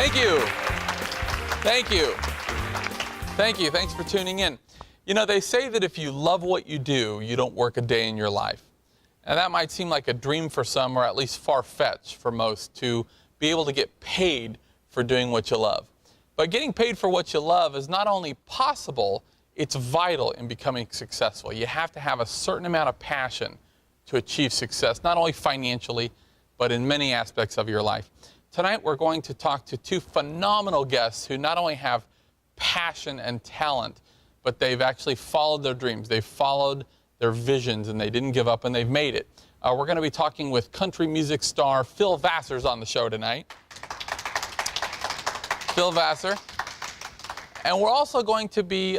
Thank you. Thank you. Thank you. Thanks for tuning in. You know, they say that if you love what you do, you don't work a day in your life. And that might seem like a dream for some, or at least far-fetched for most, to be able to get paid for doing what you love. But getting paid for what you love is not only possible, it's vital in becoming successful. You have to have a certain amount of passion to achieve success, not only financially, but in many aspects of your life. Tonight, we're going to talk to two phenomenal guests who not only have passion and talent, but they've actually followed their dreams. They've followed their visions, and they didn't give up, and they've made it. We're going to be talking with country music star Phil Vasser's on the show tonight. Phil Vasser. And we're also going to be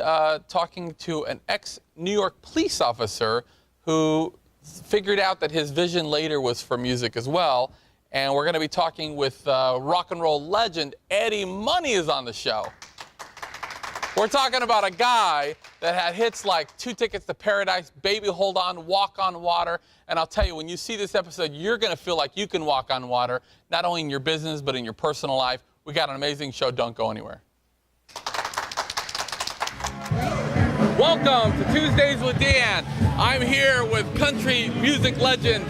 talking to an ex-New York police officer who figured out that his vision later was for music as well. And we're going to be talking with rock and roll legend Eddie Money is on the show. We're talking about a guy that had hits like Two Tickets to Paradise, Baby Hold On, Walk on Water. And I'll tell you, when you see this episode, you're going to feel like you can walk on water, not only in your business, but in your personal life. We got an amazing show. Don't go anywhere. Welcome to Tuesdays with Dan. I'm here with country music legend.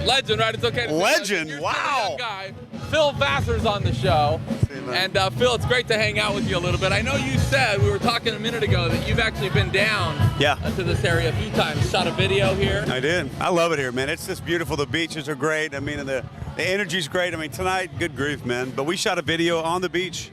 Legend, right? It's okay to say legend. Wow. Young guy. Phil Vasser's on the show. And Phil, it's great to hang out with you a little bit. I know you said, we were talking a minute ago, that you've actually been down to this area a few times. Shot a video here. I did. I love it here, man. It's just beautiful. The beaches are great. I mean, and the energy's great. I mean, tonight, good grief, man. But we shot a video on the beach.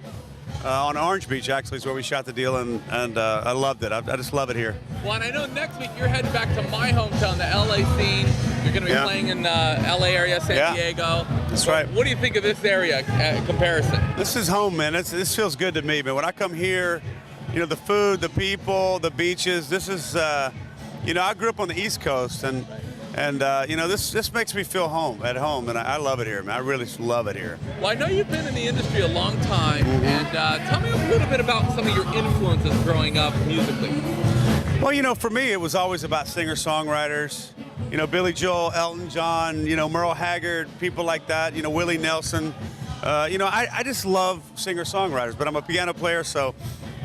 On Orange Beach, actually, is where we shot the deal, and I loved it. I just love it here. Well, and I know next week you're heading back to my hometown, the LA scene. You're going to be playing in the LA area, San Diego. That's right. What do you think of this area in comparison? This is home, man. This feels good to me, man. When I come here, you know, the food, the people, the beaches, this is, you know, I grew up on the East Coast, and you know, this makes me feel at home, and I love it here, man. I really love it here. Well, I know you've been in the industry a long time, and tell me a little bit about some of your influences growing up musically. Well, you know, for me, it was always about singer-songwriters. You know, Billy Joel, Elton John, you know, Merle Haggard, people like that, you know, Willie Nelson. You know, I just love singer-songwriters, but I'm a piano player, so,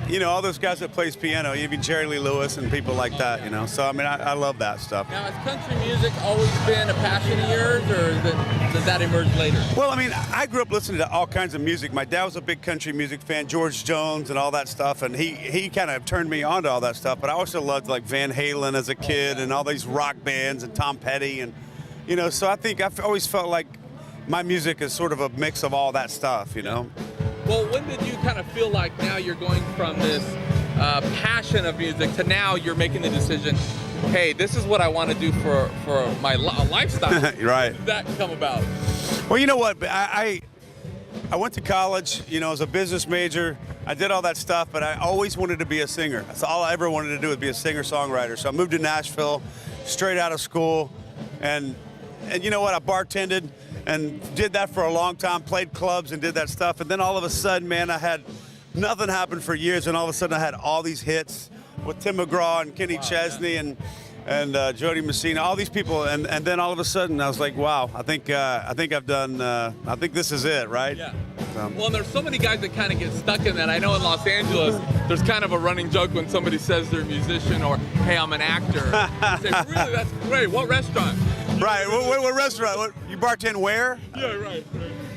you know, all those guys that plays piano, even Jerry Lee Lewis and people like that, you know. So, I mean, I love that stuff. Now, has country music always been a passion of yours, or did that emerge later? Well, I mean, I grew up listening to all kinds of music. My dad was a big country music fan, George Jones and all that stuff, and he kind of turned me on to all that stuff. But I also loved, like, Van Halen as a kid and all these rock bands and Tom Petty. And, you know, so I think I've always felt like my music is sort of a mix of all that stuff, you know. Well, when did you kind of feel like now you're going from this passion of music to now you're making the decision, hey, this is what I want to do for my lifestyle? Right. How did that come about? Well, you know what? I went to college, you know, as a business major. I did all that stuff, but I always wanted to be a singer. That's all I ever wanted to do, was be a singer-songwriter. So I moved to Nashville straight out of school, and you know what? I bartended and did that for a long time, played clubs and did that stuff. And then all of a sudden, man, I had nothing happen for years, and all of a sudden I had all these hits with Tim McGraw and Kenny Chesney and Jody Messina, all these people, and then all of a sudden I was like, wow, I think I've done, I think this is it, right? Yeah. Well, and there's so many guys that kind of get stuck in that. I know in Los Angeles, there's kind of a running joke when somebody says they're a musician or, hey, I'm an actor. They say, really, that's great. What restaurant? Right. What restaurant? You bartend where? Yeah, right.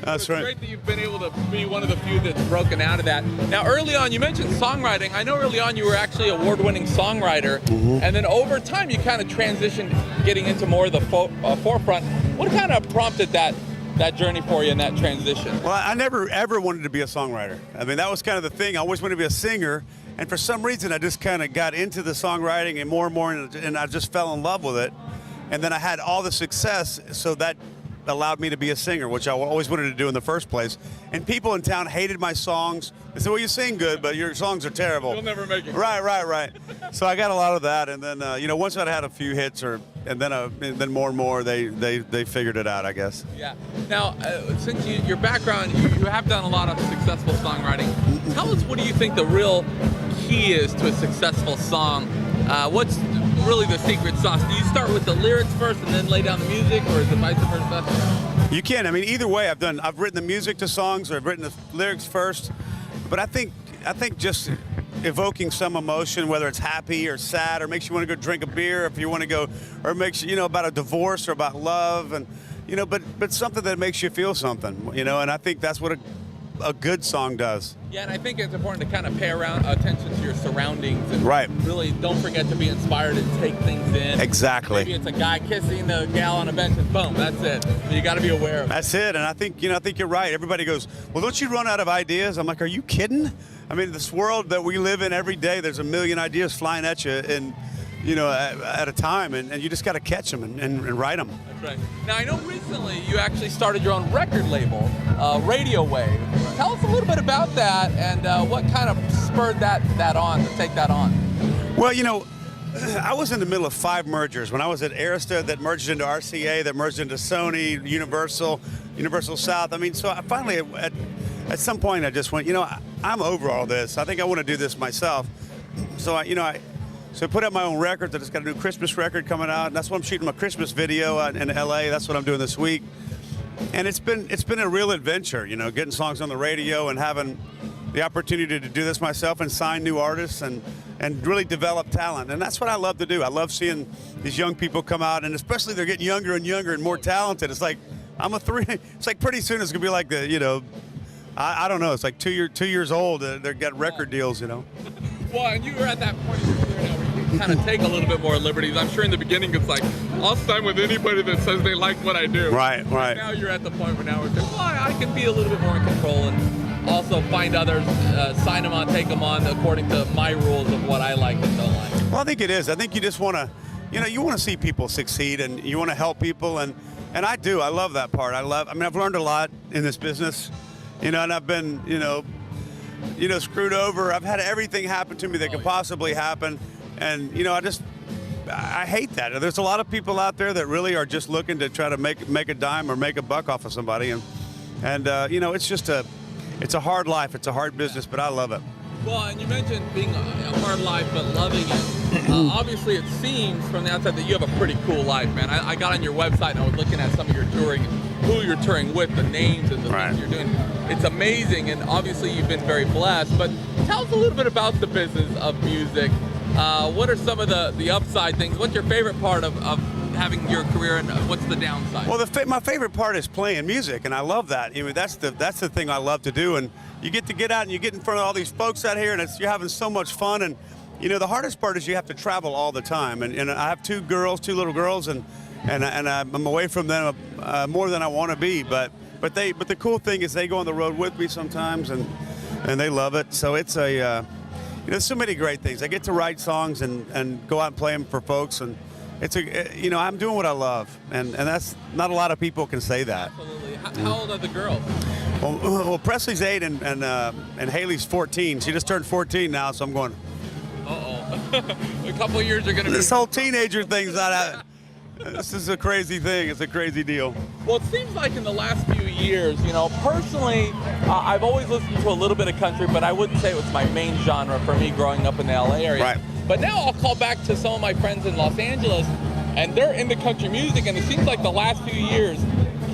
That's right. It's great that you've been able to be one of the few that's broken out of that. Now, early on, you mentioned songwriting. I know early on you were actually an award-winning songwriter, and then over time you kind of transitioned, getting into more of the forefront. What kind of prompted that journey for you in that transition? Well, I never ever wanted to be a songwriter. I mean, that was kind of the thing. I always wanted to be a singer, and for some reason I just kind of got into the songwriting and more, and I just fell in love with it. And then I had all the success, so that allowed me to be a singer, which I always wanted to do in the first place. And people in town hated my songs. They said, well, you sing good, but your songs are terrible. You'll never make it. Right. So I got a lot of that, and then, you know, once I had a few hits, and then more and more, they figured it out, I guess. Yeah. Now, since your background, you have done a lot of successful songwriting. Tell us, what do you think the real key is to a successful song? What's really the secret sauce? Do you start with the lyrics first and then lay down the music, or is it vice versa? You can. I mean, either way, I've written the music to songs, or I've written the lyrics first. But I think just evoking some emotion, whether it's happy or sad, or makes you want to go drink a beer, if you want to go, or makes you know about a divorce or about love, and but something that makes you feel something, and I think that's what a good song does. Yeah, and I think it's important to kind of pay attention to your surroundings, and right. Really don't forget to be inspired and take things in. Exactly. Maybe it's a guy kissing the gal on a bench, and boom, that's it. You got to be aware of it. That's it, and I think you're right. Everybody goes, well, don't you run out of ideas? I'm like, are you kidding? I mean, this world that we live in every day, there's a million ideas flying at you, and at a time, and you just got to catch them and write them. That's right. Now, I know recently you actually started your own record label, Radio Wave. Tell us a little bit about that, and what kind of spurred that on, to take that on. Well, I was in the middle of 5 mergers. When I was at Arista, that merged into RCA, that merged into Sony, Universal South. I mean, so I finally, at some point, I just went, I'm over all this. I think I want to do this myself. So So I put out my own record. I just got a new Christmas record coming out, and that's what I'm shooting my Christmas video in LA. That's what I'm doing this week. And it's been a real adventure, getting songs on the radio and having the opportunity to do this myself and sign new artists and really develop talent. And that's what I love to do. I love seeing these young people come out, and especially they're getting younger and younger and more talented. It's like it's like pretty soon it's gonna be like I don't know. It's like 2 years old. They've got record deals, Well, and you were at that point in your career now where you can kind of take a little bit more liberties. I'm sure in the beginning it's like, I'll sign with anybody that says they like what I do. Right. Now you're at the point where now we're saying, well, I can be a little bit more in control and also find others, sign them on, take them on according to my rules of what I like and don't like. Well, I think it is. I think you just want to, you want to see people succeed, and you want to help people, and I do. I love that part. I've learned a lot in this business, and I've been, screwed over. I've had everything happen to me that could possibly happen, and I hate that. There's a lot of people out there that really are just looking to try to make a dime or make a buck off of somebody, and it's a hard life. It's a hard business, but I love it. Well, and you mentioned being a hard life, but loving it. Obviously, it seems from the outside that you have a pretty cool life, man. I got on your website and I was looking at some of your touring, who you're touring with, the names and the things you're doing. It's amazing, and obviously you've been very blessed. But tell us a little bit about the business of music. What are some of the upside things? What's your favorite part of having your career, and what's the downside? Well, my favorite part is playing music, and I love that. That's the thing I love to do, and you get out and you get in front of all these folks out here, and you're having so much fun. And the hardest part is you have to travel all the time, and I have 2 little girls, and I'm away from them more than I want to be. But the cool thing is they go on the road with me sometimes, and they love it. So it's there's so many great things. I get to write songs and go out and play them for folks, and I'm doing what I love, and that's not a lot of people can say that. Absolutely. How old are the girls? Well, Presley's 8 and Haley's 14. She just turned 14 now, so I'm going. A couple of years are going to be. This whole teenager thing's not out. This is a crazy thing. It's a crazy deal. Well, it seems like in the last few years, personally, I've always listened to a little bit of country, but I wouldn't say it was my main genre for me growing up in the LA area. Right. But now I'll call back to some of my friends in Los Angeles, and they're into country music, and it seems like the last few years,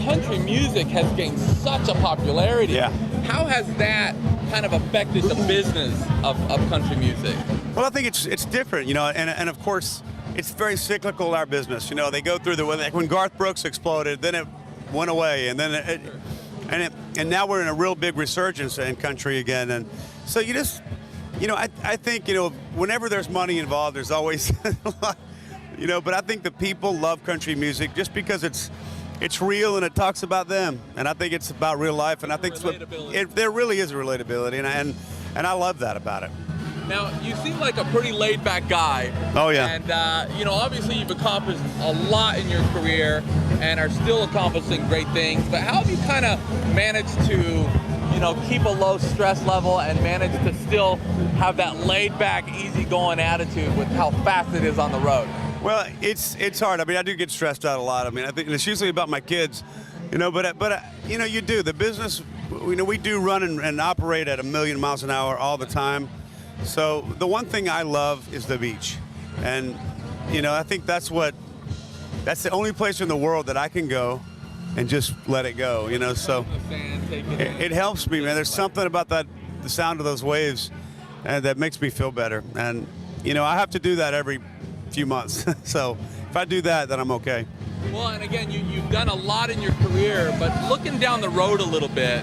country music has gained such a popularity. Yeah. How has that kind of affected the business of country music? Well, I think it's different, and of course, it's very cyclical, our business. They go through when Garth Brooks exploded, then it went away, and then and now we're in a real big resurgence in country again. And so you just, I think, whenever there's money involved, there's always, but I think the people love country music just because it's real and it talks about them, and I think it's about real life, and I think there really is a relatability, and I love that about it. Now, you seem like a pretty laid-back guy. Oh, yeah. And, obviously you've accomplished a lot in your career and are still accomplishing great things. But how have you kind of managed to, keep a low stress level and manage to still have that laid-back, easygoing attitude with how fast it is on the road? Well, it's hard. I do get stressed out a lot. I think it's usually about my kids, but you do. The business, we do run and operate at 1,000,000 miles an hour all the time. So the one thing I love is the beach, and I think that's the only place in the world that I can go and just let it go, you know. So it helps me, man. There's something about the sound of those waves that makes me feel better. And, you know, I have to do that every few months. So if I do that, then I'm okay. Well, and again, you've done a lot in your career, but looking down the road a little bit,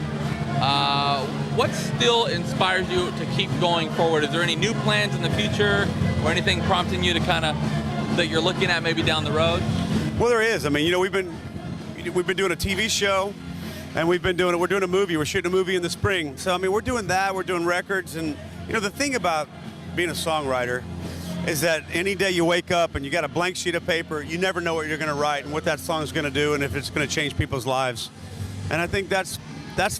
what still inspires you to keep going forward? Is there any new plans in the future or anything prompting you to kind of, that you're looking at maybe down the road? Well, there is. I mean, you know, we've been doing a TV show, and we're doing a movie. We're shooting a movie in the spring. So, I mean, we're doing that. We're doing records. And, you know, the thing about being a songwriter is that any day you wake up and you got a blank sheet of paper, you never know what you're going to write and what that song's going to do and if it's going to change people's lives. And I think that's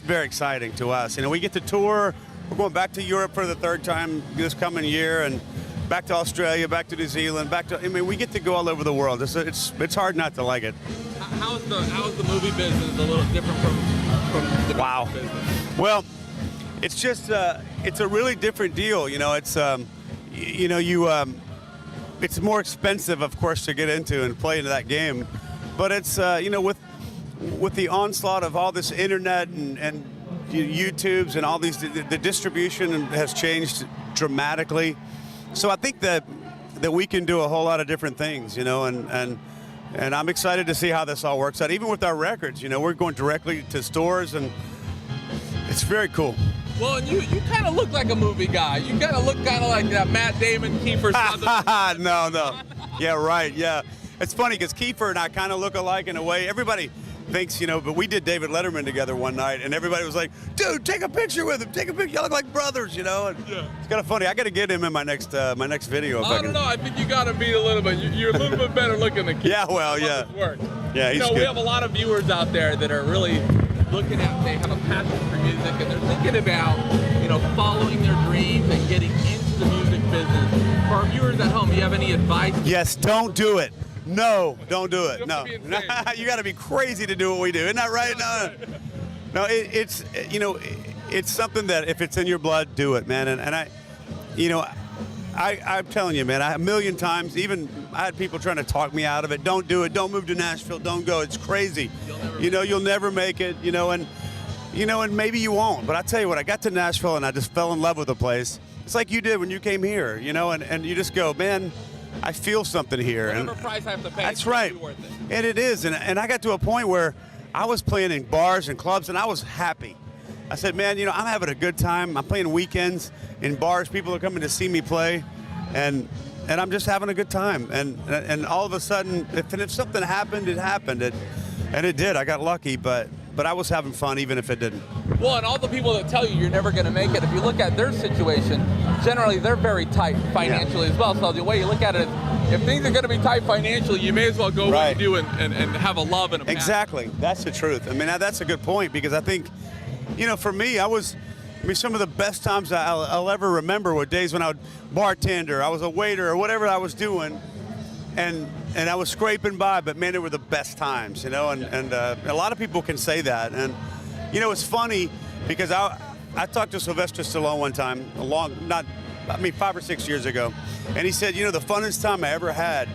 very exciting to us. You know, we get to tour. We're going back to Europe for the third time this coming year, and back to Australia, back to New Zealand, I mean, we get to go all over the world. It's hard not to like it. How's the movie business a little different from the wow. business? Well, it's just it's a really different deal. You know, it's you know, it's more expensive, of course, to get into and play into that game. But it's you know, with the onslaught of all this internet and YouTubes and all these, the distribution has changed dramatically. So I think that we can do a whole lot of different things, you know, and I'm excited to see how this all works out. Even with our records, you know, we're going directly to stores, and it's very cool. Well, and you kind of look like a movie guy. You kind of look kind of like that Matt Damon, Keifer Sutherland. No. Yeah, right, yeah. It's funny because Keifer and I kind of look alike in a way. Everybody thinks, you know, but we did David Letterman together one night, and everybody was like, dude, take a picture with him. Take a picture. Y'all look like brothers, you know? And yeah. It's kind of funny. I got to get him in my next video. I don't know. I think you got to be a little bit. You're a little bit better looking than Keifer. Yeah, well, yeah. Yeah, he's good. we have a lot of viewers out there that are really looking at, they have a passion for music, and they're thinking about, you know, following their dreams and getting into the music business. For our viewers at home, do you have any advice? Yes, don't do it. No, don't do it. No. You got to be crazy to do what we do. Isn't that right? No, it's, you know, it's something that if it's in your blood, do it, man. And I, you know, I'm telling you, man, a million times, even I had people trying to talk me out of it. Don't do it. Don't move to Nashville. Don't go. It's crazy. You'll never make it, you know, and maybe you won't. But I tell you what, I got to Nashville and I just fell in love with the place. It's like you did when you came here, you know, and you just go, man, I feel something here. Whatever price I have to pay, that's right. Worth it. And it is. And I got to a point where I was playing in bars and clubs and I was happy. I said, man, you know, I'm having a good time. I'm playing weekends in bars. People are coming to see me play. And I'm just having a good time. And all of a sudden, if something happened, it happened. And it did. I got lucky, but I was having fun even if it didn't. Well, and all the people that tell you you're never going to make it, if you look at their situation, generally they're very tight financially as well. So the way you look at it is, if things are going to be tight financially, you may as well go what you do and have a love and a passion. Exactly. That's the truth. I mean, that's a good point, because I think, you know, for me, some of the best times I'll ever remember were days when I would bartender, I was a waiter, or whatever I was doing, and I was scraping by, but man, they were the best times, you know, and a lot of people can say that. And, you know, it's funny because I talked to Sylvester Stallone one time, 5 or 6 years ago, and he said, you know, the funnest time I ever had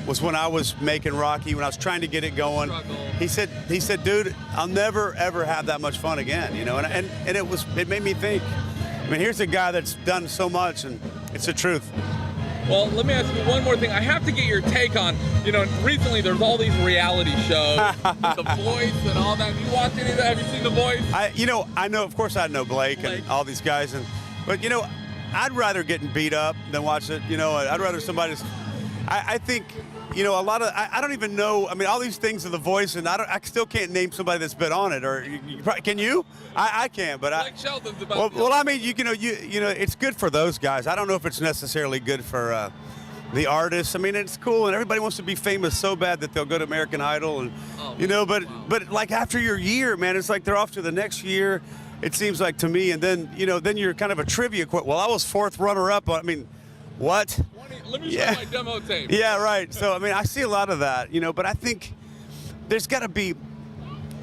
was when I was making Rocky, when I was trying to get it going. He said, dude, I'll never ever have that much fun again, you know, and it made me think. I mean, here's a guy that's done so much, and it's the truth. Well, let me ask you one more thing. I have to get your take on, you know, recently there's all these reality shows, The Voice and all that. Have you watched any of that? Have you seen The Voice? I know, of course I know Blake and all these guys, but, you know, I'd rather getting beat up than watch it, you know. I'd rather somebody's, I think, you know, a lot of, I don't even know, I mean, all these things of The Voice, and I still can't name somebody that's been on it, or can you? I can, but Blake Shelton's about well, I mean, you know, it's good for those guys. I don't know if it's necessarily good for the artists. I mean, it's cool, and everybody wants to be famous so bad that they'll go to American Idol, and you know, but like after your year, man, it's like they're off to the next year. It seems like to me, and then, you know, then you're kind of a trivia quit. Well, I was 4th runner-up. I mean, what? Let me show my demo tape. Yeah, right. So, I mean, I see a lot of that, you know, but I think there's got to be,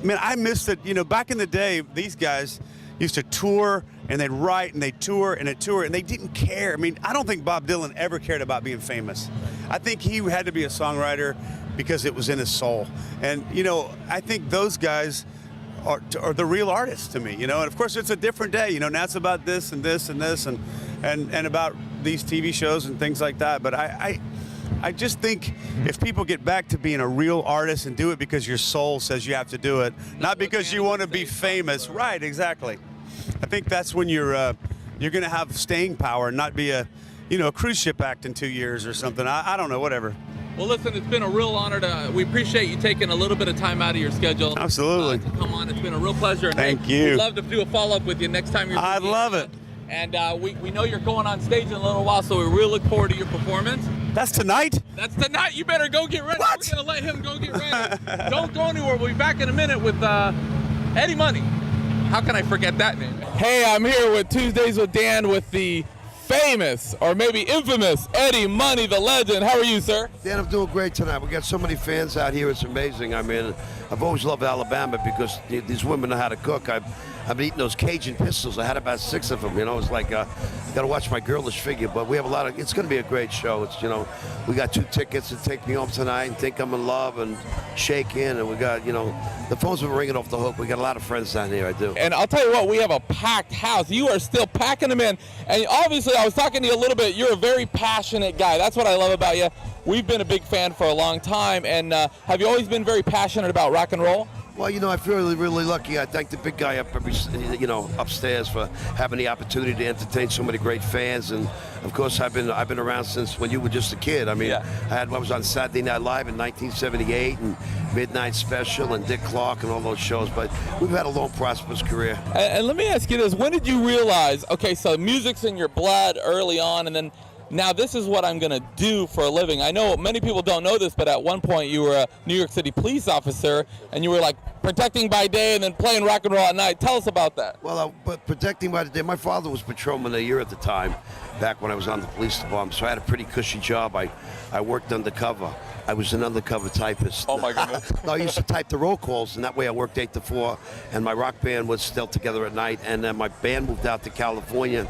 I mean, I miss it. You know, back in the day, these guys used to tour, and they'd write, and they'd tour, and they didn't care. I mean, I don't think Bob Dylan ever cared about being famous. I think he had to be a songwriter because it was in his soul. And, you know, I think those guys are the real artists to me, you know. And of course, it's a different day, you know. Now it's about this and this and this and about these TV shows and things like that. But I just think if people get back to being a real artist and do it because your soul says you have to do it, not because you want to be famous. Right, exactly. I think that's when you're going to have staying power and not be a cruise ship act in 2 years or something. I don't know, whatever. Well, listen, it's been a real honor we appreciate you taking a little bit of time out of your schedule. Absolutely. To come on. It's been a real pleasure. Thank you. We'd love to do a follow-up with you next time you're here. I'd love it. And we know you're going on stage in a little while, so we really look forward to your performance. That's tonight? That's tonight. You better go get ready. What? We're going to let him go get ready. Don't go anywhere. We'll be back in a minute with Eddie Money. How can I forget that name? Hey, I'm here with Tuesdays with Dan with the famous, or maybe infamous, Eddie Money, the legend. How are you, sir? Dan, I'm doing great tonight. We got so many fans out here. It's amazing. I mean, I've always loved Alabama because these women know how to cook. I've been eating those Cajun pistols. I had about 6 of them. You know, it's like I got to watch my girlish figure. But we have a lot of. It's going to be a great show. It's we got 2 tickets to take me home tonight and Think I'm in Love and Shake In, and we got the phones have been ringing off the hook. We got a lot of friends down here. I do. And I'll tell you what, we have a packed house. You are still packing them in, and obviously, I was talking to you a little bit. You're a very passionate guy. That's what I love about you. We've been a big fan for a long time, and have you always been very passionate about rock and roll? Well, I feel really lucky. I thank the big guy upstairs for having the opportunity to entertain so many great fans. And of course, I've been around since when you were just a kid. I mean, I was on Saturday Night Live in 1978 and Midnight Special and Dick Clark and all those shows. But we've had a long, prosperous career. And let me ask you this: when did you realize? Okay, so music's in your blood early on, and then. Now this is what I'm going to do for a living. I know many people don't know this, but at one point you were a New York City police officer, and you were like protecting by day and then playing rock and roll at night. Tell us about that. Well, but protecting by the day, my father was patrolman of the year at the time, back when I was on the police department, so I had a pretty cushy job. I worked undercover. I was an undercover typist. Oh my goodness. No, I used to type the roll calls, and that way I worked 8 to 4, and my rock band was still together at night, and then my band moved out to California.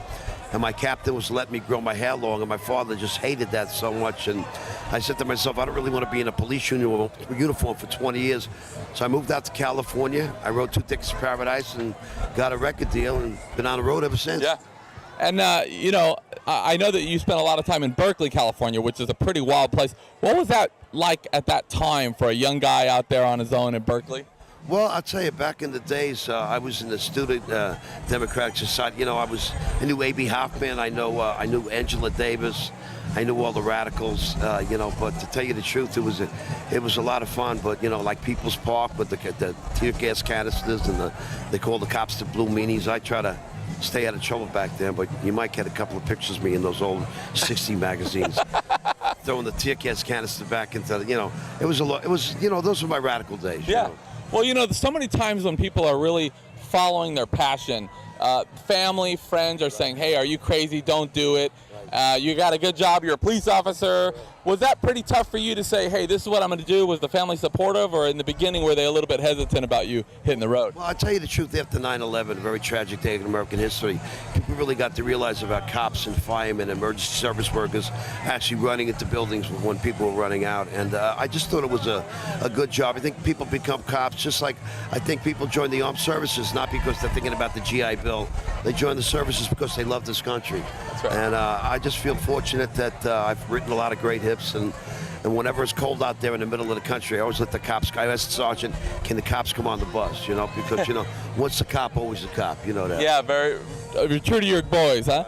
And my captain was letting me grow my hair long, and my father just hated that so much. And I said to myself, I don't really want to be in a police uniform for 20 years. So I moved out to California. I wrote 2 Tickets to Paradise and got a record deal and been on the road ever since. Yeah. And, I know that you spent a lot of time in Berkeley, California, which is a pretty wild place. What was that like at that time for a young guy out there on his own in Berkeley? Well, I'll tell you, back in the days, I was in the Student Democratic Society. I knew A.B. Hoffman. I knew Angela Davis. I knew all the radicals. But to tell you the truth, it was a lot of fun. But like People's Park with the tear gas canisters and they call the cops the blue meanies. I try to stay out of trouble back then, but you might get a couple of pictures of me in those old 60 magazines. Throwing the tear gas canister back into it was a lot. It was those were my radical days. Yeah. Well, so many times when people are really following their passion, family, friends are saying, hey, are you crazy? Don't do it. You got a good job. You're a police officer. Was that pretty tough for you to say, hey, this is what I'm going to do? Was the family supportive, or in the beginning were they a little bit hesitant about you hitting the road? Well, I'll tell you the truth, after 9/11, a very tragic day in American history, people really got to realize about cops and firemen, emergency service workers actually running into buildings when people were running out. And I just thought it was a good job. I think people become cops just like I think people join the armed services, not because they're thinking about the GI Bill. They join the services because they love this country. That's right. And I just feel fortunate that I've written a lot of great hits, and whenever it's cold out there in the middle of the country, I always let the cops. I asked the sergeant, "Can the cops come on the bus?" Because once a cop, always a cop. You know that. Yeah, very true to your boys, huh?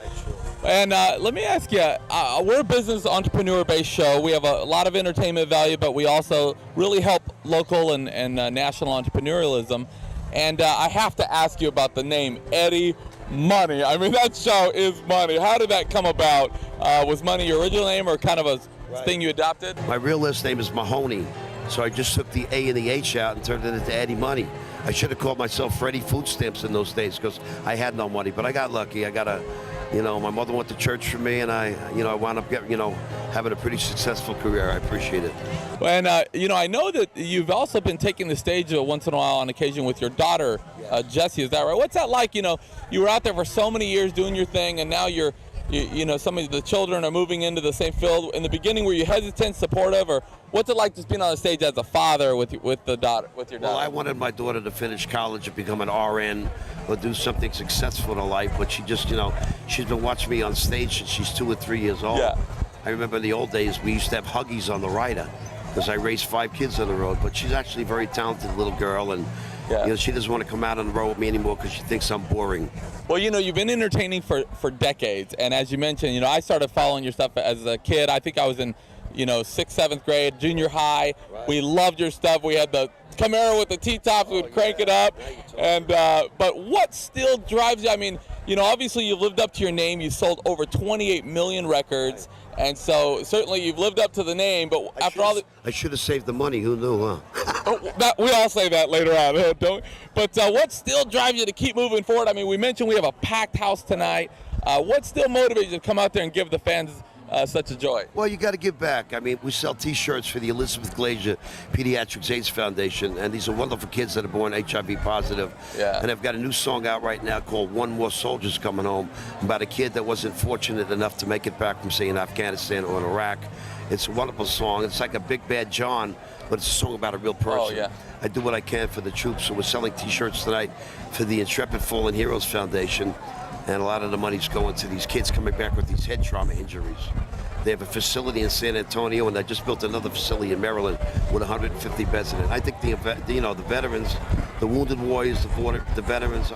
And let me ask you, we're a business entrepreneur-based show. We have a lot of entertainment value, but we also really help local and national entrepreneurialism. And I have to ask you about the name Eddie Money. I mean, that show is Money. How did that come about? Was Money your original name, or kind of a thing you adopted? My real last name is Mahoney, so I just took the A and the H out and turned it into Eddie Money. I should have called myself Freddie Food Stamps in those days because I had no money, but I got lucky. My mother went to church for me, and I wound up having a pretty successful career. I appreciate it. And I know that you've also been taking the stage once in a while on occasion with your daughter, Jessie. Is that right? What's that like? You were out there for so many years doing your thing, and now you're you know, some of the children are moving into the same field. In the beginning, were you hesitant, supportive, or what's it like just being on the stage as a father with your daughter? Well, I wanted my daughter to finish college and become an RN or do something successful in her life, but she just, you know, she's been watching me on stage since she's 2 or 3 years old. Yeah. I remember in the old days we used to have Huggies on the rider because I raised 5 kids on the road, but she's actually a very talented little girl, and you know, she doesn't want to come out on the road with me anymore because she thinks I'm boring. Well, you know, you've been entertaining for decades, and as you mentioned, you know, I started following your stuff as a kid. I think I was in, you know, 6th, 7th grade, junior high. Right. We loved your stuff. We had the Camaro with the T-tops. We'd crank it up. And but what still drives you? I mean, you know, obviously you've lived up to your name. You've sold over 28 million records. And so certainly you've lived up to the name, but after all I should have saved the money. Who knew, huh? We all say that later on, don't we? But what still drives you to keep moving forward? I mean, we mentioned we have a packed house tonight. What still motivates you to come out there and give the fans such a joy? Well, you got to give back. I mean, we sell T-shirts for the Elizabeth Glazier Pediatrics AIDS Foundation, and these are wonderful kids that are born HIV positive. Yeah. And I've got a new song out right now called "One More Soldier's Coming Home," about a kid that wasn't fortunate enough to make it back from, say, in Afghanistan or in Iraq. It's a wonderful song. It's like a Big Bad John, but it's a song about a real person. Oh, yeah. I do what I can for the troops, so we're selling T-shirts tonight for the Intrepid Fallen Heroes Foundation, and a lot of the money's going to these kids coming back with these head trauma injuries. They have a facility in San Antonio, and I just built another facility in Maryland with 150 beds in it. I think the veterans, the wounded warriors, the veterans,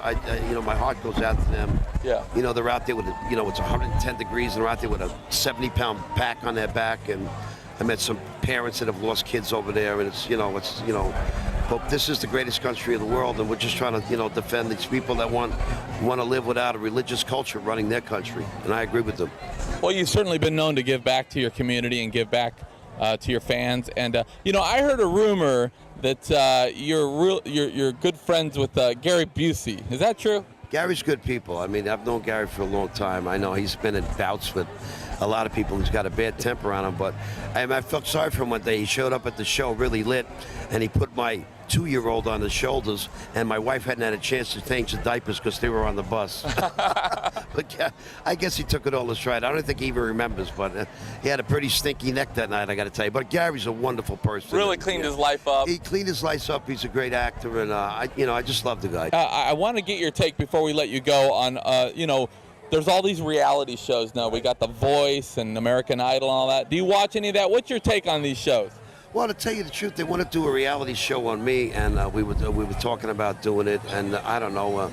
you know, my heart goes out to them. Yeah. You know, they're out there with, you know, it's 110 degrees, and they're out there with a 70-pound pack on their back. And I met some parents that have lost kids over there, and it's, you know, but this is the greatest country in the world, and we're just trying to, you know, defend these people that want to live without a religious culture running their country, and I agree with them. Well, you've certainly been known to give back to your community and give back to your fans, and you know, I heard a rumor that you're good friends with Gary Busey. Is that true? Gary's good people. I mean, I've known Gary for a long time. I know he's been in bouts with a lot of people. He's got a bad temper on him, but I felt sorry for him one day. He showed up at the show really lit, and he put my 2-year-old on his shoulders, and my wife hadn't had a chance to change the diapers because they were on the bus. But yeah, I guess he took it all as stride. I don't think he even remembers, but he had a pretty stinky neck that night, I got to tell you. But Gary's a wonderful person. Really cleaned his life up. He cleaned his life up. He's a great actor, and I just love the guy. I want to get your take before we let you go on, you know, there's all these reality shows now. We got The Voice and American Idol and all that. Do you watch any of that? What's your take on these shows? Well, to tell you the truth, they want to do a reality show on me, and we were talking about doing it, and I don't know.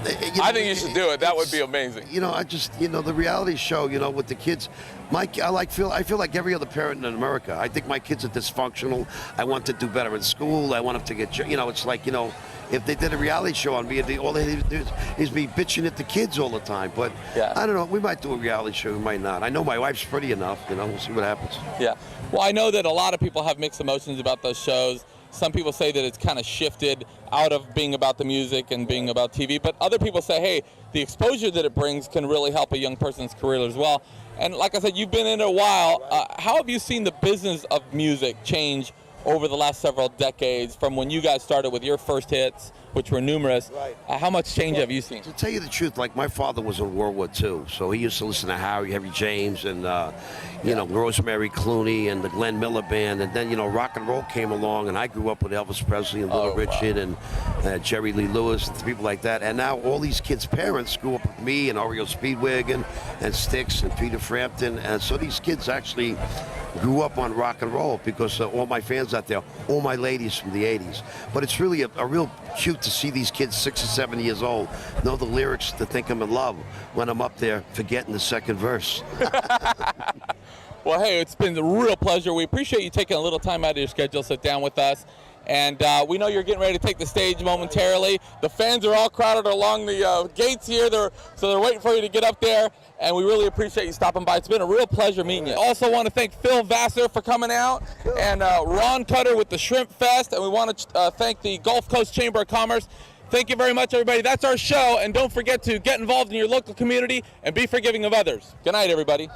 I think you should do it. That would be amazing. You know, I just, you know, the reality show, you know, with the kids. I feel like every other parent in America. I think my kids are dysfunctional. I want to do better in school. I want them to get, you know, it's like, you know, if they did a reality show on me, all they do is be bitching at the kids all the time. But yeah. I don't know. We might do a reality show. We might not. I know my wife's pretty enough. You know, we'll see what happens. Yeah. Well, I know that a lot of people have mixed emotions about those shows. Some people say that it's kind of shifted out of being about the music and being about TV. But other people say, hey, the exposure that it brings can really help a young person's career as well. And like I said, you've been in it a while. How have you seen the business of music change over the last several decades, from when you guys started with your first hits, which were numerous? Right. How much change have you seen? To tell you the truth, like, my father was in World War II, so he used to listen to Harry James and you know, Rosemary Clooney and the Glenn Miller Band, and then, you know, rock and roll came along, and I grew up with Elvis Presley and Little Richard and Jerry Lee Lewis and people like that. And now all these kids' parents grew up with me and Oreo Speedwagon and Styx and Peter Frampton, and so these kids actually grew up on rock and roll because all my fans out there, all my ladies from the 80s. But it's really a real cute to see these kids 6 or 7 years old know the lyrics to Think I'm in Love when I'm up there forgetting the second verse. Well, hey, it's been a real pleasure. We appreciate you taking a little time out of your schedule to sit down with us. And we know you're getting ready to take the stage momentarily. The fans are all crowded along the gates here, so they're waiting for you to get up there. And we really appreciate you stopping by. It's been a real pleasure meeting you. Also want to thank Phil Vasser for coming out, and Ron Cutter with the Shrimp Fest. And we want to thank the Gulf Coast Chamber of Commerce. Thank you very much, everybody. That's our show. And don't forget to get involved in your local community and be forgiving of others. Good night, everybody.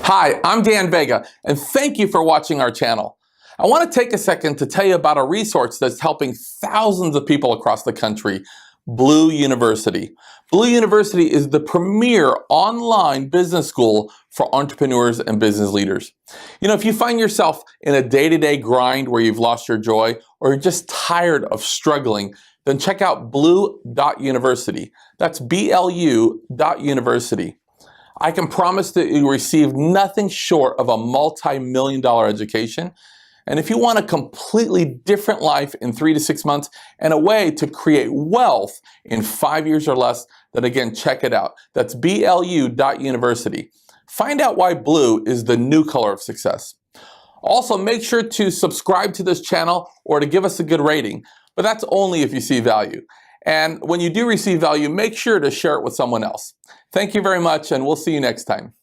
Hi, I'm Dan Vega, and thank you for watching our channel. I want to take a second to tell you about a resource that's helping thousands of people across the country, BLU University. BLU University is the premier online business school for entrepreneurs and business leaders. You know, if you find yourself in a day-to-day grind where you've lost your joy or you're just tired of struggling, then check out BLU.University. That's BLU.University. I can promise that you receive nothing short of a multi-million-dollar education. And if you want a completely different life in 3 to 6 months and a way to create wealth in 5 years or less, then again, check it out. That's BLU.University. Find out why blue is the new color of success. Also, make sure to subscribe to this channel or to give us a good rating, but that's only if you see value. And when you do receive value, make sure to share it with someone else. Thank you very much, and we'll see you next time.